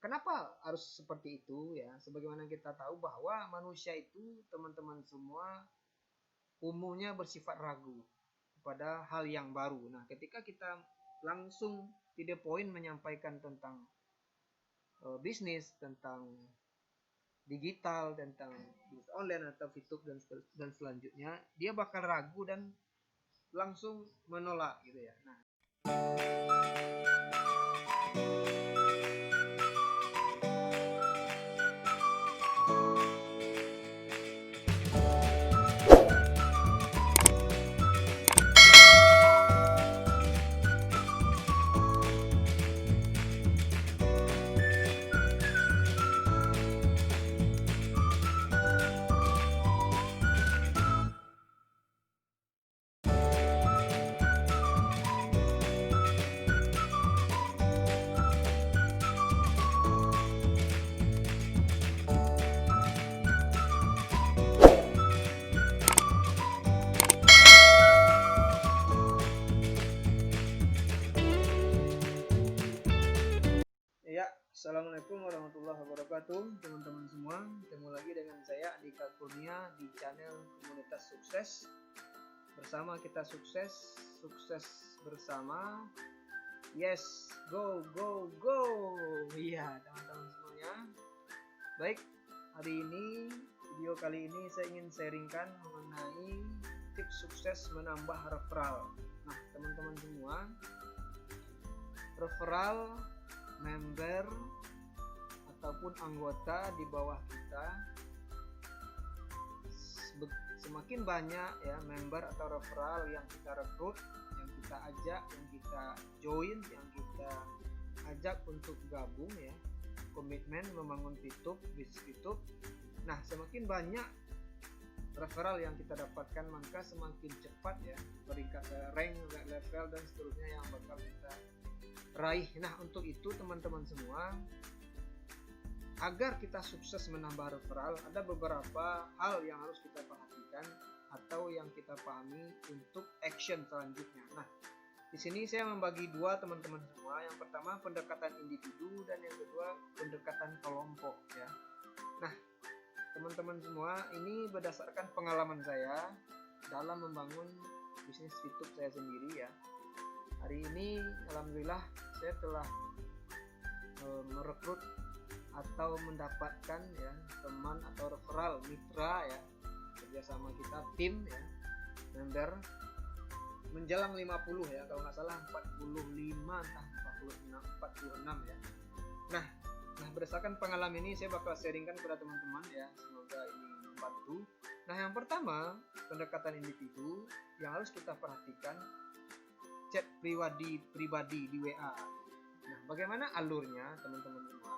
kenapa harus seperti itu ya? Sebagaimana kita tahu bahwa manusia itu, teman-teman semua, umumnya bersifat ragu pada hal yang baru. Nah, ketika kita langsung to the point menyampaikan tentang bisnis, tentang digital, tentang bisnis online atau fitur dan selanjutnya, dia bakal ragu dan langsung menolak gitu ya. Nah, ya, assalamualaikum warahmatullahi wabarakatuh, teman-teman semua. Ketemu lagi dengan saya Andika Kurnia di channel Komunitas Sukses. Bersama kita sukses bersama. Yes, go go go. Iya, teman-teman semuanya. Baik, hari ini, video kali ini saya ingin sharingkan mengenai tips sukses menambah referral. Nah, teman-teman semua, referral member ataupun anggota di bawah kita, semakin banyak ya member atau referral yang kita rekrut, yang kita ajak, yang kita join, yang kita ajak untuk gabung ya, komitmen membangun Fitup, bisnis Fitup. Nah, semakin banyak referral yang kita dapatkan, maka semakin cepat ya peringkat rank, level dan seterusnya yang bakal kita raih. Nah, untuk itu teman-teman semua, agar kita sukses menambah referral, ada beberapa hal yang harus kita perhatikan atau yang kita pahami untuk action selanjutnya. Nah, di sini saya membagi dua, teman-teman semua. Yang pertama pendekatan individu dan yang kedua pendekatan kelompok ya. Nah, teman-teman semua, ini berdasarkan pengalaman saya dalam membangun bisnis Fitup saya sendiri ya. Hari ini alhamdulillah saya telah merekrut atau mendapatkan ya teman atau referral mitra ya, kerjasama kita tim ya, member menjelang 50 ya, kalau nggak salah 45 entah 46 ya. Nah, berdasarkan pengalaman ini saya bakal sharingkan kepada teman-teman ya, semoga ini membantu. Nah, yang pertama pendekatan individu yang harus kita perhatikan, chat pribadi di WA. Nah, bagaimana alurnya teman-teman semua?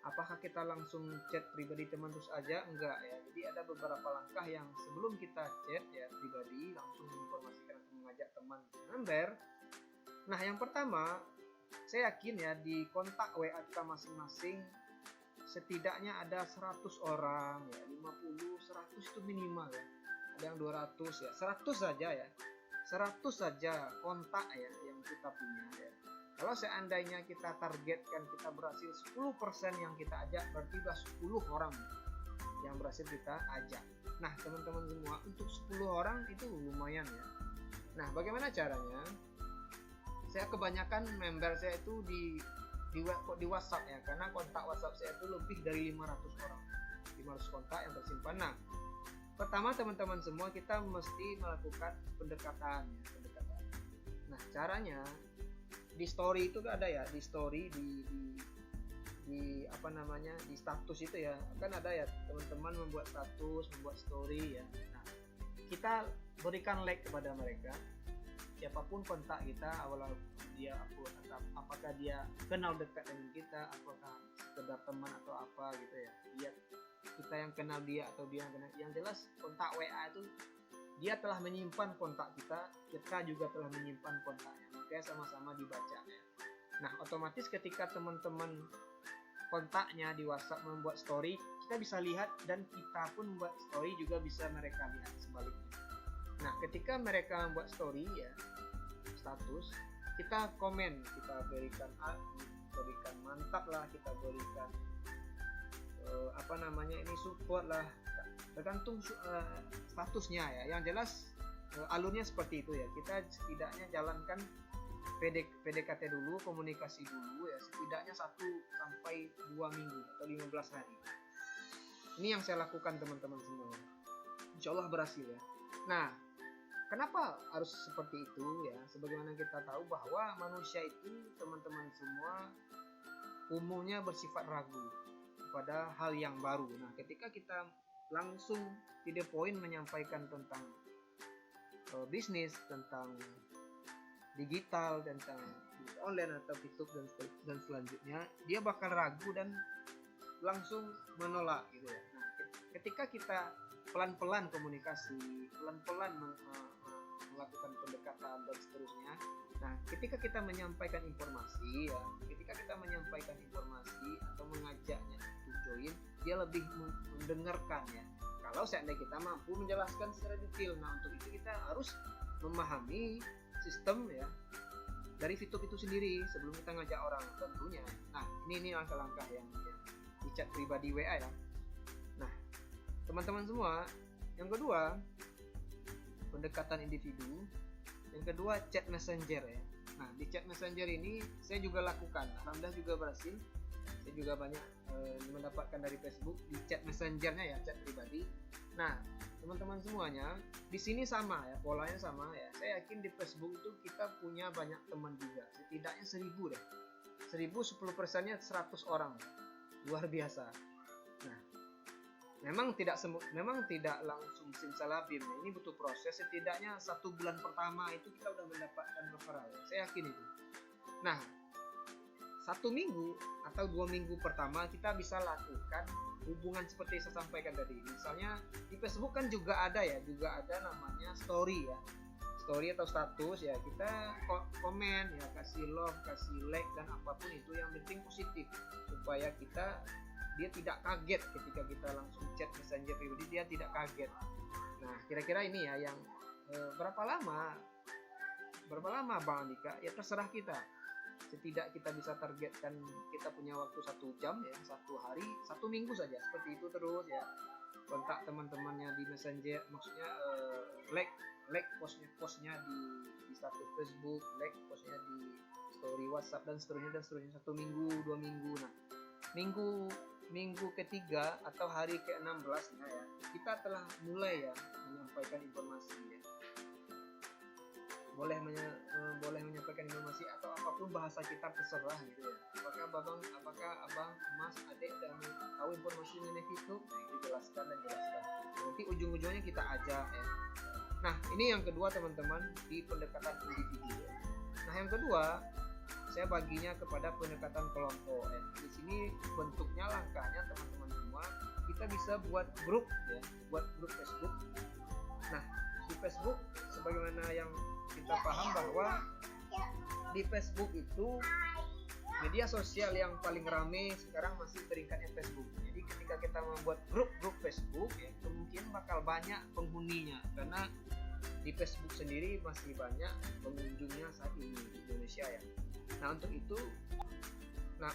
Apakah kita langsung chat pribadi teman terus aja? Enggak ya. Jadi ada beberapa langkah yang sebelum kita chat ya pribadi, langsung menginformasikan atau mengajak teman member. Nah, yang pertama, saya yakin ya di kontak WA kita masing-masing setidaknya ada 100 orang ya, 50, 100 itu minimal ya. Ada yang 200 ya, 100 saja ya. 100 saja kontak ya yang kita punya ya. Kalau seandainya kita targetkan kita berhasil 10% yang kita ajak, berarti sudah 10 orang yang berhasil kita ajak. Nah, teman-teman semua, untuk 10 orang itu lumayan ya. Nah, bagaimana caranya? Saya kebanyakan member saya itu di WhatsApp ya, karena kontak WhatsApp saya itu lebih dari 500 orang. 500 kontak yang tersimpan. Nah, pertama teman-teman semua, kita mesti melakukan pendekatan ya, pendekatan. Nah, caranya di story itu ada ya, di story di apa namanya, di status itu ya, kan ada ya teman-teman membuat status, membuat story ya. Nah, kita berikan like kepada mereka, siapapun kontak kita, awal dia upload, apakah dia kenal dekat dengan kita, apakah sekedar teman atau apa gitu ya, dia kita yang kenal dia atau dia yang kenal. Yang jelas kontak WA itu dia telah menyimpan kontak kita, kita juga telah menyimpan kontaknya, makanya sama-sama dibaca ya. Nah, otomatis ketika teman-teman kontaknya di WhatsApp membuat story, kita bisa lihat, dan kita pun membuat story juga bisa mereka lihat sebaliknya. Nah, ketika mereka membuat story ya, status, kita komen, kita berikan berikan mantap lah, kita berikan ini support lah, tergantung statusnya ya. Yang jelas alurnya seperti itu ya. Kita setidaknya jalankan PDKT dulu, komunikasi dulu ya, setidaknya 1 sampai 2 minggu atau 15 hari. Ini yang saya lakukan teman-teman semua. Insya Allah berhasil ya. Nah, kenapa harus seperti itu ya? Sebagaimana kita tahu bahwa manusia itu teman-teman semua umumnya bersifat ragu pada hal yang baru. Nah, ketika kita langsung to the point menyampaikan tentang bisnis, tentang digital, tentang online atau fitur dan selanjutnya, dia bakal ragu dan langsung menolak gitu ya. Nah, ketika kita pelan-pelan komunikasi, pelan-pelan melakukan pendekatan dan seterusnya. Nah, ketika kita menyampaikan informasi ya, ketika kita menyampaikan informasi atau mengajaknya untuk join, dia lebih mendengarkan ya. Kalau seandainya kita mampu menjelaskan secara detail, nah untuk itu kita harus memahami sistem ya dari fitur itu sendiri sebelum kita ngajak orang tentunya. Nah, ini langkah-langkah yang di chat pribadi WA ya. Nah, teman-teman semua, yang kedua pendekatan individu, yang kedua chat messenger ya. Nah, di chat messenger ini saya juga lakukan, alhamdulillah juga berhasil. Saya juga banyak mendapatkan dari Facebook di chat messengernya ya, chat pribadi. Nah, teman-teman semuanya di sini sama ya, polanya sama ya. Saya yakin di Facebook itu kita punya banyak teman juga, setidaknya 1000 deh. 1010%-nya 100 orang, luar biasa. Nah, memang tidak langsung simsalabim ya. Ini butuh proses, setidaknya 1 bulan pertama itu kita udah mendapatkan referral ya. Saya yakin itu. Nah, 1 minggu atau 2 minggu pertama kita bisa lakukan hubungan seperti saya sampaikan tadi. Misalnya di Facebook kan juga ada namanya story ya, story atau status ya. Kita komen ya, kasih love, kasih like dan apapun itu, yang penting positif supaya dia tidak kaget ketika kita langsung chat messenger pribadi, dia tidak kaget. Nah, kira-kira ini ya yang berapa lama Bang Andika? Ya terserah kita. Setidak kita bisa targetkan, kita punya waktu 1 jam ya, 1 hari, 1 minggu saja seperti itu terus ya. Kontak teman-temannya di messenger, maksudnya like postnya di status Facebook, like postnya di story WhatsApp dan seterusnya 1 minggu, 2 minggu. Nah, minggu ketiga atau hari ke-16 ya, kita telah mulai ya menyampaikan informasi ya. Boleh menyampaikan informasi atau apapun bahasa kita terserah gitu ya. Apakah abang, mas, adik dan tahu informasi mengenai itu, dijelaskan. Nanti ujung-ujungnya kita ajak ya. Nah, ini yang kedua teman-teman, di pendekatan individu ya. Nah, yang kedua saya baginya kepada pendekatan kelompok ya. Di sini bentuknya, langkahnya teman-teman semua, kita bisa buat grup ya, buat grup Facebook. Nah, di Facebook sebagaimana yang kita paham bahwa di Facebook itu media sosial yang paling rame sekarang masih peringkatnya Facebook. Jadi ketika kita membuat grup Facebook ya, kemungkinan bakal banyak penghuninya, karena di Facebook sendiri masih banyak pengunjungnya saat ini di Indonesia ya. Nah,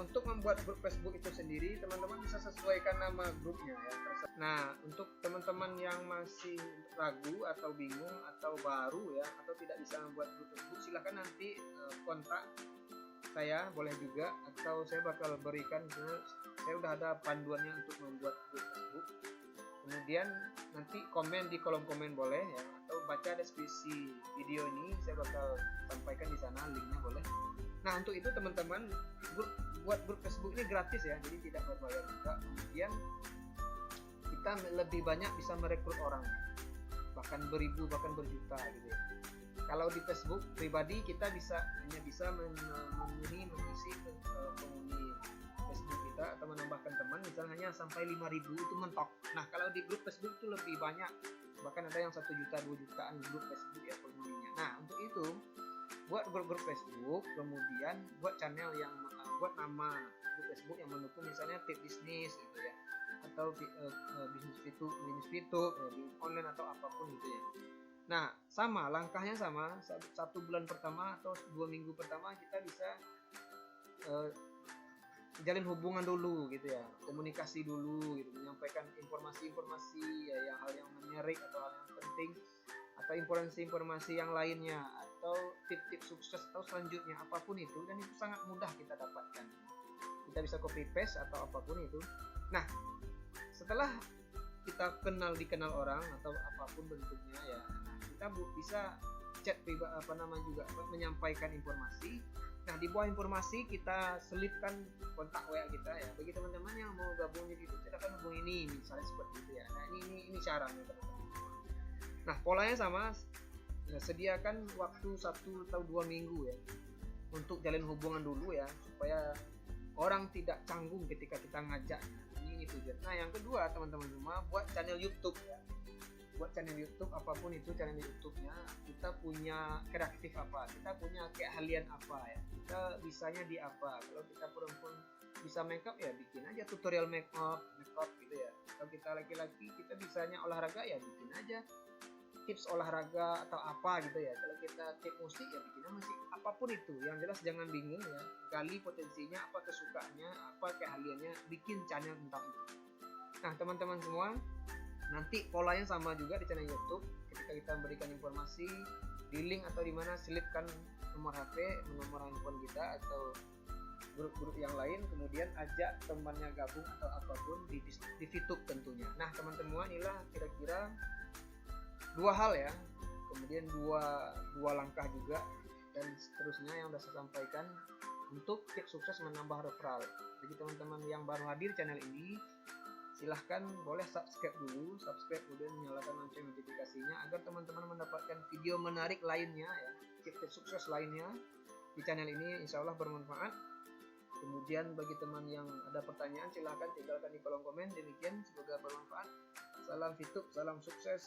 untuk membuat grup Facebook itu sendiri, teman-teman bisa sesuaikan nama grupnya ya. Nah, untuk teman-teman yang masih ragu atau bingung atau baru ya, atau tidak bisa membuat grup Facebook, silahkan nanti kontak saya, boleh juga, atau saya bakal berikan, saya udah ada panduannya untuk membuat grup Facebook. Kemudian nanti komen di kolom komen boleh ya, atau baca deskripsi video ini, saya bakal sampaikan di sana linknya, boleh. Nah, untuk itu teman-teman, buat grup Facebook ini gratis ya, jadi tidak berbayar juga. Kemudian kita lebih banyak bisa merekrut orang, bahkan beribu, bahkan berjuta gitu ya. Kalau di Facebook pribadi kita hanya bisa mengisi penghuni Facebook kita atau menambahkan teman, misalnya hanya sampai 5.000 itu mentok. Nah, kalau di grup Facebook itu lebih banyak, bahkan ada yang 1 juta, 2 jutaan grup Facebook ya penghuninya. Nah, untuk itu buat grup Facebook, kemudian buat channel yang buat nama grup Facebook yang mendukung misalnya tip bisnis gitu ya, atau bisnis fitur ya, di online atau apapun gitu ya. Nah, sama langkahnya sama, 1 bulan pertama atau 2 minggu pertama kita bisa jalin hubungan dulu gitu ya, komunikasi dulu gitu, menyampaikan informasi-informasi ya, yang hal yang menarik atau hal yang penting, atau informasi-informasi yang lainnya, atau tips-tips sukses atau selanjutnya apapun itu, dan itu sangat mudah kita dapatkan. Kita bisa copy paste atau apapun itu. Nah, setelah kita dikenal orang atau apapun bentuknya ya, nah kita bisa chat juga menyampaikan informasi. Nah, di bawah informasi kita selipkan kontak WA kita ya. Bagi teman-teman yang mau gabung di YouTube, silakan hubungi ini, misalnya seperti itu ya. Nah, ini caranya teman-teman. Nah, polanya sama. Nah, sediakan waktu 1 atau 2 minggu ya untuk jalin hubungan dulu ya, supaya orang tidak canggung ketika kita ngajak. Ini tujuan. Nah, yang kedua teman-teman semua, buat channel YouTube ya. Buat channel YouTube, apapun itu channel YouTube-nya, kita punya kreatif apa, kita punya keahlian apa ya, kita bisanya di apa. Kalau kita perempuan bisa makeup ya bikin aja tutorial makeup gitu ya. Kalau kita laki-laki kita bisanya olahraga ya bikin aja tips olahraga atau apa gitu ya. Kalau kita tips musik ya bikin musik, apapun itu. Yang jelas jangan bingung ya, gali potensinya, apa kesukaannya, apa keahliannya, bikin channel tentang itu. Nah teman-teman semua, nanti polanya sama juga di channel YouTube. Ketika kita memberikan informasi di link atau di mana, selipkan nomor HP, nomor handphone kita atau grup-grup yang lain, kemudian ajak temannya gabung atau apapun di VTube tentunya. Nah teman-teman, inilah kira-kira 2 hal ya, kemudian dua langkah juga, dan seterusnya yang sudah saya sampaikan untuk tips sukses menambah referral. Bagi teman-teman yang baru hadir channel ini, silahkan boleh subscribe dulu, kemudian nyalakan lonceng notifikasinya agar teman-teman mendapatkan video menarik lainnya ya, tips sukses lainnya di channel ini, insya Allah bermanfaat. Kemudian bagi teman yang ada pertanyaan, silahkan tinggalkan di kolom komen. Demikian, semoga bermanfaat. Salam VTube, salam sukses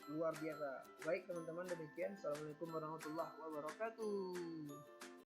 luar biasa. Baik teman-teman, demikian. Assalamualaikum warahmatullahi wabarakatuh.